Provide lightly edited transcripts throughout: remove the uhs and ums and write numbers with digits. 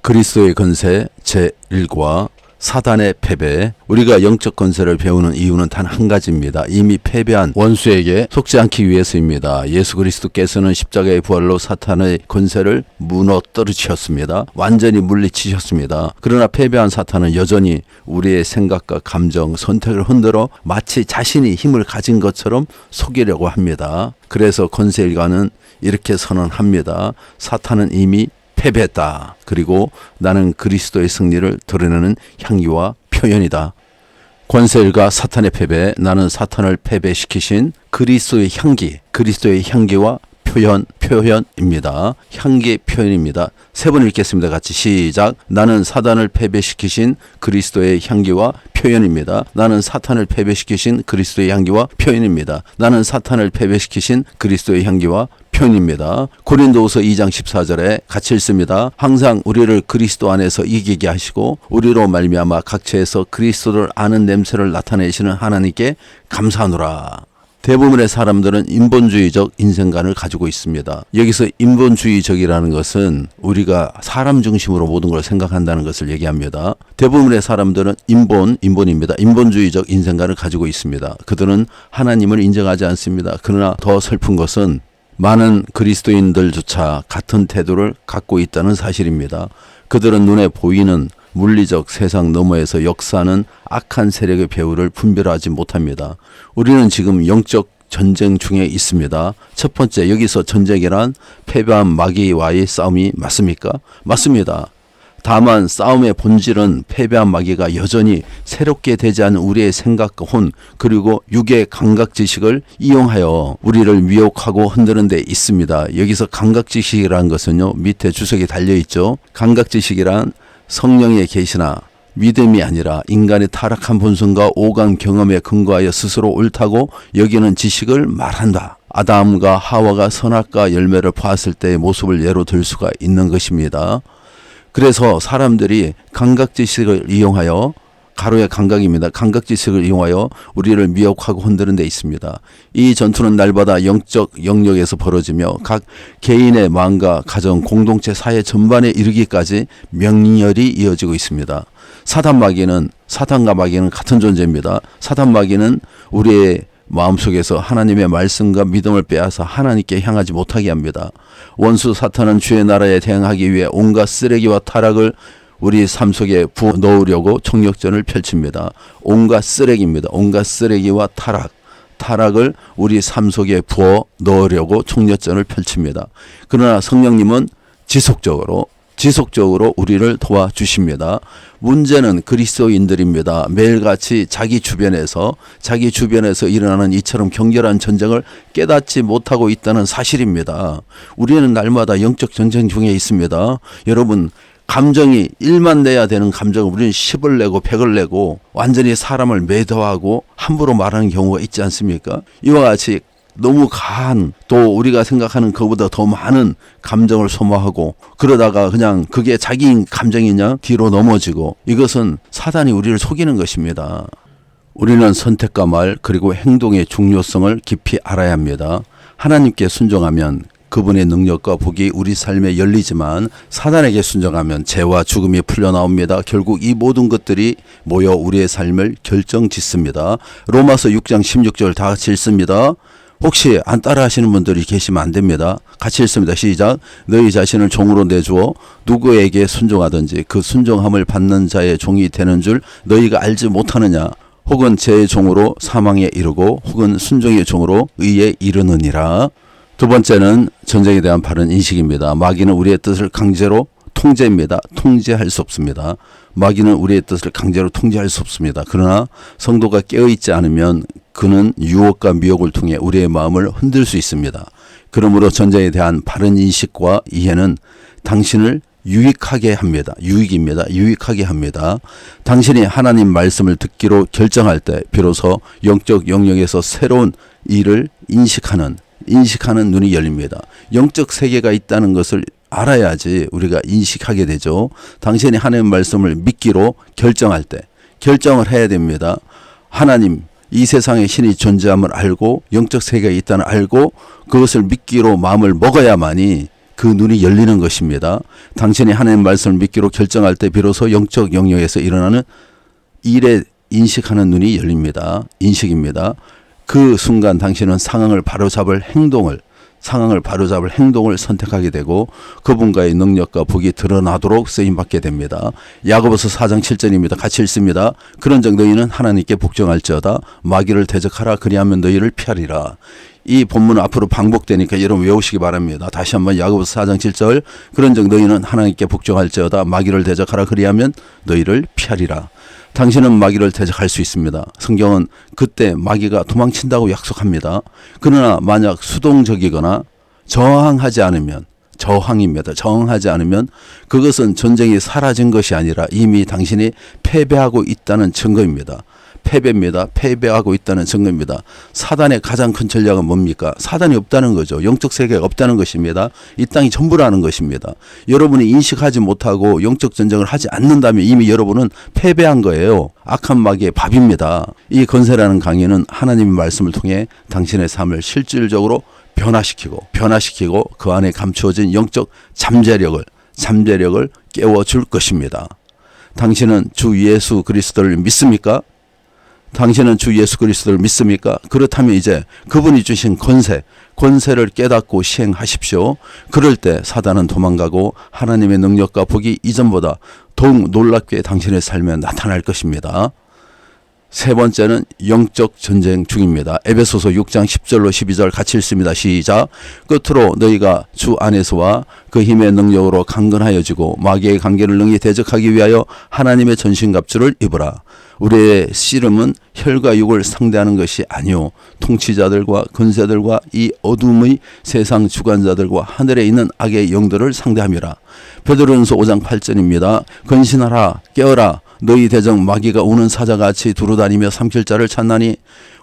그리스도의 건세 제1과 사단의 패배. 우리가 영적 건세를 배우는 이유는 단 한 가지입니다. 이미 패배한 원수에게 속지 않기 위해서입니다. 예수 그리스도께서는 십자가의 부활로 사탄의 건세를 무너뜨리셨습니다. 완전히 물리치셨습니다. 그러나 패배한 사탄은 여전히 우리의 생각과 감정, 선택을 흔들어 마치 자신이 힘을 가진 것처럼 속이려고 합니다. 그래서 건세일가는 이렇게 선언합니다. 사탄은 이미 패배했다. 그리고 나는 그리스도의 승리를 드러내는 향기와 표현이다. 권세일가 사탄의 패배, 나는 사탄을 패배시키신 그리스도의 향기, 그리스도의 향기와 표현입니다. 향기 표현입니다. 세 번 읽겠습니다. 같이 시작. 나는 사탄을 패배시키신 그리스도의 향기와 표현입니다. 나는 사탄을 패배시키신 그리스도의 향기와 표현입니다. 나는 사탄을 패배시키신 그리스도의 향기와 표현입니다. 고린도후서 2장 14절에 같이 읽습니다. 항상 우리를 그리스도 안에서 이기게 하시고 우리로 말미암아 각처에서 그리스도를 아는 냄새를 나타내시는 하나님께 감사하노라. 대부분의 사람들은 인본주의적 인생관을 가지고 있습니다. 여기서 인본주의적이라는 것은 우리가 사람 중심으로 모든 걸 생각한다는 것을 얘기합니다. 대부분의 사람들은 인본입니다. 인본주의적 인생관을 가지고 있습니다. 그들은 하나님을 인정하지 않습니다. 그러나 더 슬픈 것은 많은 그리스도인들조차 같은 태도를 갖고 있다는 사실입니다. 그들은 눈에 보이는 물리적 세상 너머에서 역사하는 악한 세력의 배후를 분별하지 못합니다. 우리는 지금 영적 전쟁 중에 있습니다. 첫 번째, 여기서 전쟁이란 패배한 마귀와의 싸움이 맞습니까? 맞습니다. 다만 싸움의 본질은 패배한 마귀가 여전히 새롭게 되지 않은 우리의 생각과 혼 그리고 육의 감각지식을 이용하여 우리를 미혹하고 흔드는 데 있습니다. 여기서 감각지식이라는 것은요, 밑에 주석이 달려있죠. 감각지식이란 성령의 계시나 믿음이 아니라 인간의 타락한 본성과 오감 경험에 근거하여 스스로 옳다고 여기는 지식을 말한다. 아담과 하와가 선악과 열매를 보았을 때의 모습을 예로 들 수가 있는 것입니다. 그래서 사람들이 감각지식을 이용하여 가로의 감각입니다. 감각지식을 이용하여 우리를 미혹하고 흔드는 데 있습니다. 이 전투는 날마다 영적 영역에서 벌어지며 각 개인의 마음과 가정, 공동체, 사회 전반에 이르기까지 명렬히 이어지고 있습니다. 사탄과 마귀는 같은 존재입니다. 사탄 마귀는 우리의 마음속에서 하나님의 말씀과 믿음을 빼앗아 하나님께 향하지 못하게 합니다. 원수 사탄은 주의 나라에 대항하기 위해 온갖 쓰레기와 타락을 우리 삶 속에 부어 넣으려고 총력전을 펼칩니다. 온갖 쓰레기입니다. 온갖 쓰레기와 타락을 우리 삶 속에 부어 넣으려고 총력전을 펼칩니다. 그러나 성령님은 지속적으로 우리를 도와주십니다. 문제는 그리스도인들입니다. 매일같이 자기 주변에서 일어나는 이처럼 격렬한 전쟁을 깨닫지 못하고 있다는 사실입니다. 우리는 날마다 영적 전쟁 중에 있습니다. 여러분, 감정이 1만 내야 되는 감정을 우리는 10을 내고 100을 내고 완전히 사람을 매도하고 함부로 말하는 경우가 있지 않습니까? 이와 같이 너무 가한, 또 우리가 생각하는 것보다 더 많은 감정을 소모하고 그러다가 그냥 그게 자기 감정이냐 뒤로 넘어지고, 이것은 사단이 우리를 속이는 것입니다. 우리는 선택과 말 그리고 행동의 중요성을 깊이 알아야 합니다. 하나님께 순종하면 그분의 능력과 복이 우리 삶에 열리지만 사단에게 순종하면 죄와 죽음이 풀려나옵니다. 결국 이 모든 것들이 모여 우리의 삶을 결정짓습니다. 로마서 6장 16절 다 같이 읽습니다. 혹시 안 따라 하시는 분들이 계시면 안 됩니다. 같이 읽습니다. 시작. 너희 자신을 종으로 내주어 누구에게 순종하든지 그 순종함을 받는 자의 종이 되는 줄 너희가 알지 못하느냐. 혹은 죄의 종으로 사망에 이르고 혹은 순종의 종으로 의에 이르느니라. 두 번째는 전쟁에 대한 바른 인식입니다. 마귀는 우리의 뜻을 강제로 통제입니다. 통제할 수 없습니다. 마귀는 우리의 뜻을 강제로 통제할 수 없습니다. 그러나 성도가 깨어있지 않으면 그는 유혹과 미혹을 통해 우리의 마음을 흔들 수 있습니다. 그러므로 전쟁에 대한 바른 인식과 이해는 당신을 유익하게 합니다. 유익하게 합니다. 당신이 하나님 말씀을 듣기로 결정할 때 비로소 영적 영역에서 새로운 일을 인식하는 눈이 열립니다. 영적 세계가 있다는 것을 알아야지 우리가 인식하게 되죠. 당신이 하나님 말씀을 믿기로 결정할 때 결정을 해야 됩니다. 하나님, 이 세상에 신이 존재함을 알고 영적 세계가 있다는 알고 그것을 믿기로 마음을 먹어야만이 그 눈이 열리는 것입니다. 당신이 하나님 말씀을 믿기로 결정할 때 비로소 영적 영역에서 일어나는 일에 인식하는 눈이 열립니다. 인식입니다. 그 순간 당신은 상황을 바로잡을 행동을 선택하게 되고 그분과의 능력과 복이 드러나도록 쓰임받게 됩니다. 야고보서 4장 7절입니다. 같이 읽습니다. 그런즉 너희는 하나님께 복종할지어다 마귀를 대적하라 그리하면 너희를 피하리라. 이 본문은 앞으로 반복되니까 여러분 외우시기 바랍니다. 다시 한번 야고보서 4장 7절 그런즉 너희는 하나님께 복종할지어다 마귀를 대적하라 그리하면 너희를 피하리라. 당신은 마귀를 대적할 수 있습니다. 성경은 그때 마귀가 도망친다고 약속합니다. 그러나 만약 수동적이거나 저항하지 않으면 저항하지 않으면 그것은 전쟁이 사라진 것이 아니라 이미 당신이 패배하고 있다는 증거입니다. 패배하고 있다는 증거입니다. 사단의 가장 큰 전략은 뭡니까? 사단이 없다는 거죠. 영적 세계가 없다는 것입니다. 이 땅이 전부라는 것입니다. 여러분이 인식하지 못하고 영적 전쟁을 하지 않는다면 이미 여러분은 패배한 거예요. 악한 마귀의 밥입니다. 이 건세라는 강의는 하나님의 말씀을 통해 당신의 삶을 실질적으로 변화시키고 그 안에 감추어진 영적 잠재력을 깨워줄 것입니다. 당신은 주 예수 그리스도를 믿습니까? 당신은 주 예수 그리스도를 믿습니까? 그렇다면 이제 그분이 주신 권세를 깨닫고 시행하십시오. 그럴 때 사단은 도망가고 하나님의 능력과 복이 이전보다 더욱 놀랍게 당신의 삶에 나타날 것입니다. 세 번째는 영적 전쟁 중입니다. 에베소서 6장 10절로 12절 같이 읽습니다. 시작. 끝으로 너희가 주 안에서와 그 힘의 능력으로 강건하여지고 마귀의 관계를 능히 대적하기 위하여 하나님의 전신갑주를 입으라. 우리의 씨름은 혈과 육을 상대하는 것이 아니요 통치자들과 권세들과 이 어둠의 세상 주관자들과 하늘에 있는 악의 영들을 상대함이라. 베드로전서 5장 8절입니다. 건신하라 깨어라 너희 대적 마귀가 우는 사자같이 두루다니며 삼킬 자를 찾나니.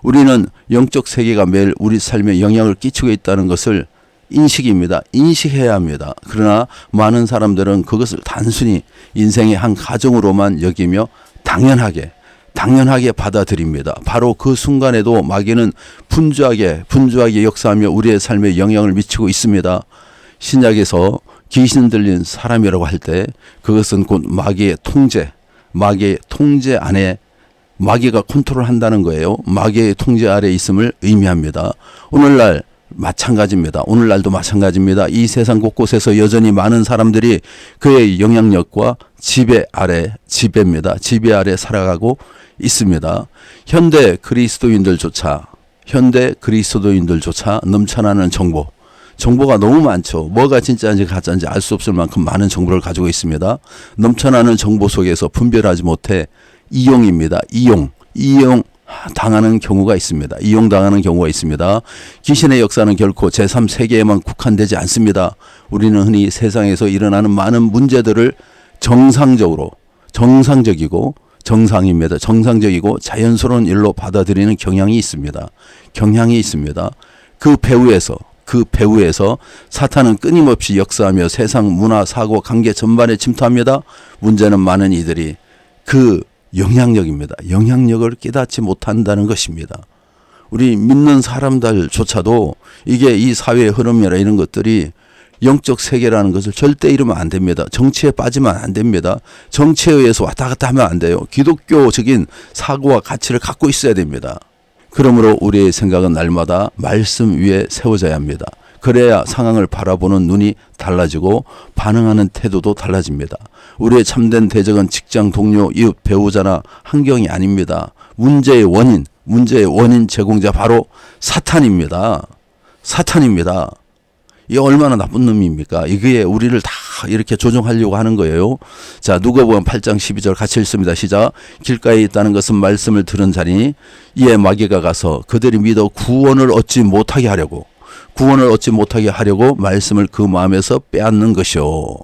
우리는 영적 세계가 매일 우리 삶에 영향을 끼치고 있다는 것을 인식해야 합니다. 그러나 많은 사람들은 그것을 단순히 인생의 한 과정으로만 여기며 당연하게 받아들입니다. 바로 그 순간에도 마귀는 분주하게 역사하며 우리의 삶에 영향을 미치고 있습니다. 신약에서 귀신 들린 사람이라고 할 때 그것은 곧 마귀의 통제 안에 마귀가 컨트롤한다는 거예요. 마귀의 통제 아래 있음을 의미합니다. 오늘날도 마찬가지입니다. 이 세상 곳곳에서 여전히 많은 사람들이 그의 영향력과 지배 아래 살아가고 있습니다. 현대 그리스도인들조차 넘쳐나는 정보가 너무 많죠. 뭐가 진짜인지 가짜인지 알 수 없을 만큼 많은 정보를 가지고 있습니다. 넘쳐나는 정보 속에서 분별하지 못해 이용당하는 경우가 있습니다. 귀신의 역사는 결코 제3세계에만 국한되지 않습니다. 우리는 흔히 세상에서 일어나는 많은 문제들을 정상적이고 자연스러운 일로 받아들이는 경향이 있습니다. 그 배후에서 사탄은 끊임없이 역사하며 세상 문화, 사고, 관계 전반에 침투합니다. 문제는 많은 이들이 그 영향력을 깨닫지 못한다는 것입니다. 우리 믿는 사람들조차도 이게 이 사회의 흐름이나 이런 것들이 영적 세계라는 것을 절대 잃으면 안 됩니다. 정치에 빠지면 안 됩니다. 정치에 의해서 왔다 갔다 하면 안 돼요. 기독교적인 사고와 가치를 갖고 있어야 됩니다. 그러므로 우리의 생각은 날마다 말씀 위에 세워져야 합니다. 그래야 상황을 바라보는 눈이 달라지고 반응하는 태도도 달라집니다. 우리의 참된 대적은 직장 동료, 이웃, 배우자나 환경이 아닙니다. 문제의 원인 제공자 바로 사탄입니다. 이게 얼마나 나쁜 놈입니까? 이게 우리를 다 이렇게 조종하려고 하는 거예요. 자, 누가복음 8장 12절 같이 읽습니다. 시작. 길가에 있다는 것은 말씀을 들은 자니 이에 마귀가 가서 그들이 믿어 구원을 얻지 못하게 하려고 말씀을 그 마음에서 빼앗는 것이요.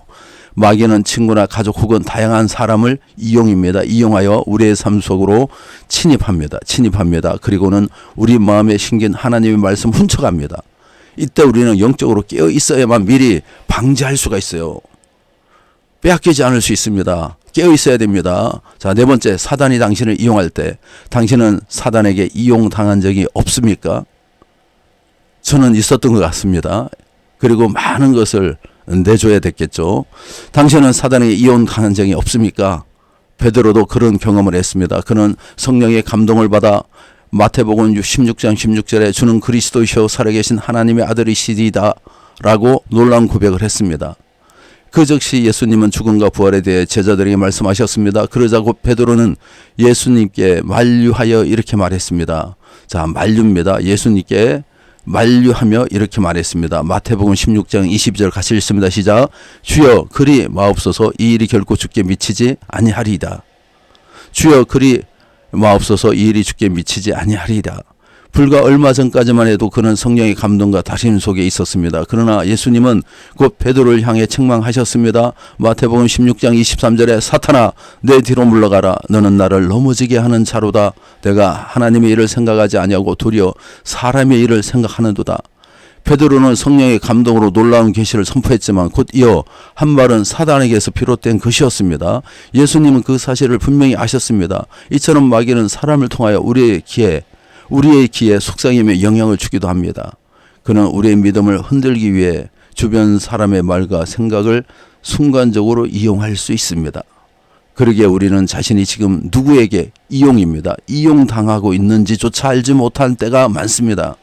마귀는 친구나 가족 혹은 다양한 사람을 이용하여 우리의 삶 속으로 침입합니다. 그리고는 우리 마음에 심긴 하나님의 말씀 훔쳐갑니다. 이때 우리는 영적으로 깨어 있어야만 미리 방지할 수가 있어요. 빼앗기지 않을 수 있습니다. 깨어 있어야 됩니다. 자, 네 번째, 사단이 당신을 이용할 때 당신은 사단에게 이용당한 적이 없습니까? 저는 있었던 것 같습니다. 그리고 많은 것을 내줘야 됐겠죠. 당신은 사단에게 이혼당한 적이 없습니까? 베드로도 그런 경험을 했습니다. 그는 성령의 감동을 받아 마태복음 16장 16절에 주는 그리스도이시오 살아계신 하나님의 아들이시리다 라고 놀라운 고백을 했습니다. 그 즉시 예수님은 죽음과 부활에 대해 제자들에게 말씀하셨습니다. 그러자 곧 베드로는 예수님께 만류하여 이렇게 말했습니다. 자, 만류입니다. 예수님께 만류하며 이렇게 말했습니다. 마태복음 16장 22절 같이 읽습니다. 시작. 주여 그리 마옵소서 이 일이 결코 주께 미치지 아니하리이다. 주여 그리 마옵소서 이 일이 주께 미치지 아니하리이다. 불과 얼마 전까지만 해도 그는 성령의 감동과 다짐 속에 있었습니다. 그러나 예수님은 곧 베드로를 향해 책망하셨습니다. 마태복음 16장 23절에 사탄아 내 뒤로 물러가라. 너는 나를 넘어지게 하는 자로다. 내가 하나님의 일을 생각하지 아니하고 도리어 사람의 일을 생각하는도다. 베드로는 성령의 감동으로 놀라운 계시를 선포했지만 곧 이어 한 말은 사단에게서 비롯된 것이었습니다. 예수님은 그 사실을 분명히 아셨습니다. 이처럼 마귀는 사람을 통하여 우리의 귀에 속삭이며 영향을 주기도 합니다. 그는 우리의 믿음을 흔들기 위해 주변 사람의 말과 생각을 순간적으로 이용할 수 있습니다. 그러기에 우리는 자신이 지금 누구에게 이용당하고 있는지조차 알지 못한 때가 많습니다.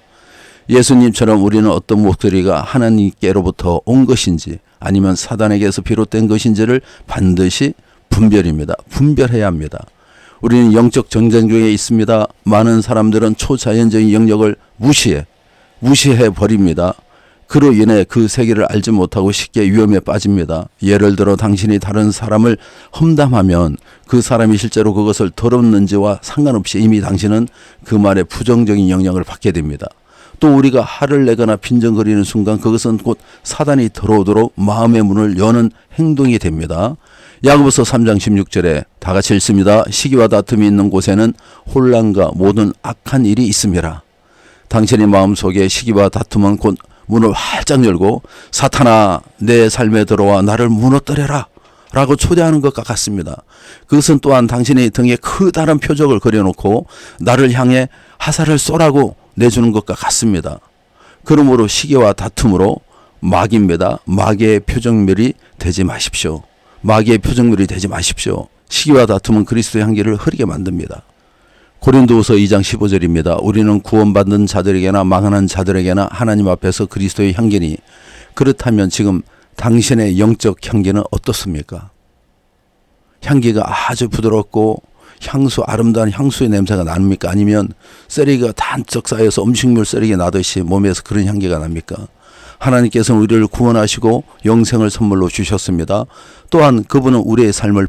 예수님처럼 우리는 어떤 목소리가 하나님께로부터 온 것인지 아니면 사단에게서 비롯된 것인지를 반드시 분별해야 합니다. 우리는 영적 전쟁 중에 있습니다. 많은 사람들은 초자연적인 영역을 무시해 버립니다. 그로 인해 그 세계를 알지 못하고 쉽게 위험에 빠집니다. 예를 들어 당신이 다른 사람을 험담하면 그 사람이 실제로 그것을 들었는지와 상관없이 이미 당신은 그 말에 부정적인 영향을 받게 됩니다. 또 우리가 화를 내거나 빈정거리는 순간 그것은 곧 사단이 들어오도록 마음의 문을 여는 행동이 됩니다. 야고보서 3장 16절에 다 같이 읽습니다. 시기와 다툼이 있는 곳에는 혼란과 모든 악한 일이 있음이라. 당신의 마음속에 시기와 다툼은 곧 문을 활짝 열고 사탄아 내 삶에 들어와 나를 무너뜨려라 라고 초대하는 것과 같습니다. 그것은 또한 당신의 등에 커다란 표적을 그려놓고 나를 향해 화살을 쏘라고 내주는 것과 같습니다. 그러므로 시기와 다툼으로 마귀입니다. 마귀의 표적물이 되지 마십시오. 시기와 다툼은 그리스도의 향기를 흐리게 만듭니다. 고린도후서 2장 15절입니다. 우리는 구원받는 자들에게나 망하는 자들에게나 하나님 앞에서 그리스도의 향기니 그렇다면 지금 당신의 영적 향기는 어떻습니까? 향기가 아주 부드럽고 아름다운 향수의 냄새가 납니까? 아니면 쓰레기가 단쩍 쌓여서 음식물 쓰레기 나듯이 몸에서 그런 향기가 납니까? 하나님께서는 우리를 구원하시고 영생을 선물로 주셨습니다. 또한 그분은 우리의 삶을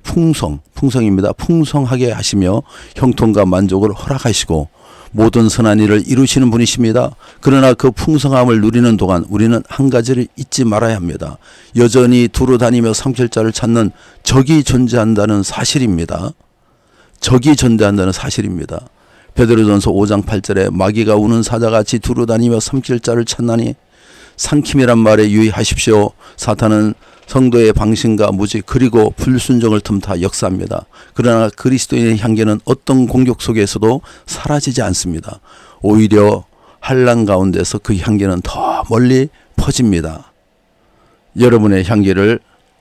풍성입니다. 풍성하게 하시며 형통과 만족을 허락하시고 모든 선한 일을 이루시는 분이십니다. 그러나 그 풍성함을 누리는 동안 우리는 한 가지를 잊지 말아야 합니다. 여전히 두루 다니며 삼킬 자를 찾는 적이 존재한다는 사실입니다. 베드로전서 5장 8절에 마귀가 우는 사자같이 두루 다니며 삼킬 자를 찾나니 삼킴이란 말에 유의하십시오. 사탄은 성도의 방심과 무지 그리고 불순종을 틈타 역사합니다. 그러나 그리스도인의 향기는 어떤 공격 속에서도 사라지지 않습니다. 오히려 환난 가운데서 그 향기는 더 멀리 퍼집니다.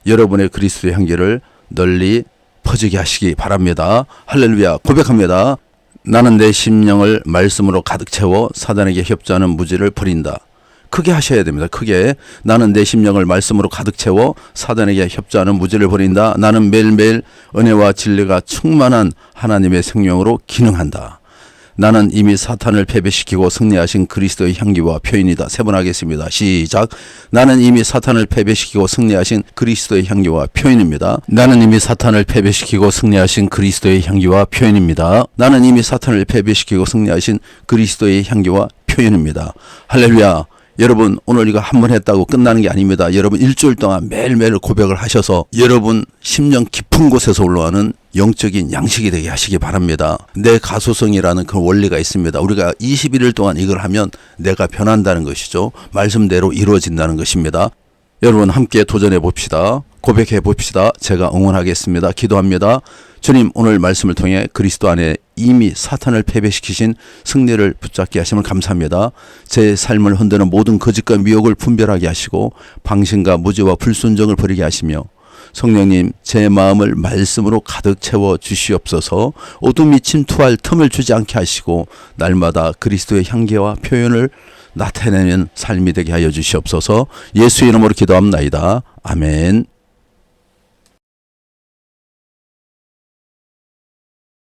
여러분의 그리스도의 향기를 널리 퍼지게 하시기 바랍니다. 할렐루야. 고백합니다. 나는 내 심령을 말씀으로 가득 채워 사단에게 협조하는 무지를 버린다. 크게 하셔야 됩니다. 크게. 나는 내 심령을 말씀으로 가득 채워 사단에게 협조하는 무지를 버린다. 나는 매일매일 은혜와 진리가 충만한 하나님의 생명으로 기능한다. 나는 이미 사탄을 패배시키고 승리하신 그리스도의 향기와 표현이다. 세 번 하겠습니다. 시작. 나는 이미 사탄을 패배시키고 승리하신 그리스도의 향기와 표현입니다. 나는 이미 사탄을 패배시키고 승리하신 그리스도의 향기와 표현입니다. 나는 이미 사탄을 패배시키고 승리하신 그리스도의 향기와 표현입니다. 할렐루야. 여러분 오늘 이거 한 번 했다고 끝나는 게 아닙니다. 여러분 일주일 동안 매일매일 고백을 하셔서 여러분 심령 깊은 곳에서 올라오는 영적인 양식이 되게 하시기 바랍니다. 내 가소성이라는 그 원리가 있습니다. 우리가 21일 동안 이걸 하면 내가 변한다는 것이죠. 말씀대로 이루어진다는 것입니다. 여러분 함께 도전해 봅시다. 고백해 봅시다. 제가 응원하겠습니다. 기도합니다. 주님 오늘 말씀을 통해 그리스도 안에 이미 사탄을 패배시키신 승리를 붙잡게 하심을 감사합니다. 제 삶을 흔드는 모든 거짓과 미혹을 분별하게 하시고 방심과 무죄와 불순종을 버리게 하시며 성령님, 제 마음을 말씀으로 가득 채워 주시옵소서. 어둠이 침투할 틈을 주지 않게 하시고 날마다 그리스도의 향기와 표현을 나타내는 삶이 되게 하여 주시옵소서. 예수의 이름으로 기도합나이다. 아멘.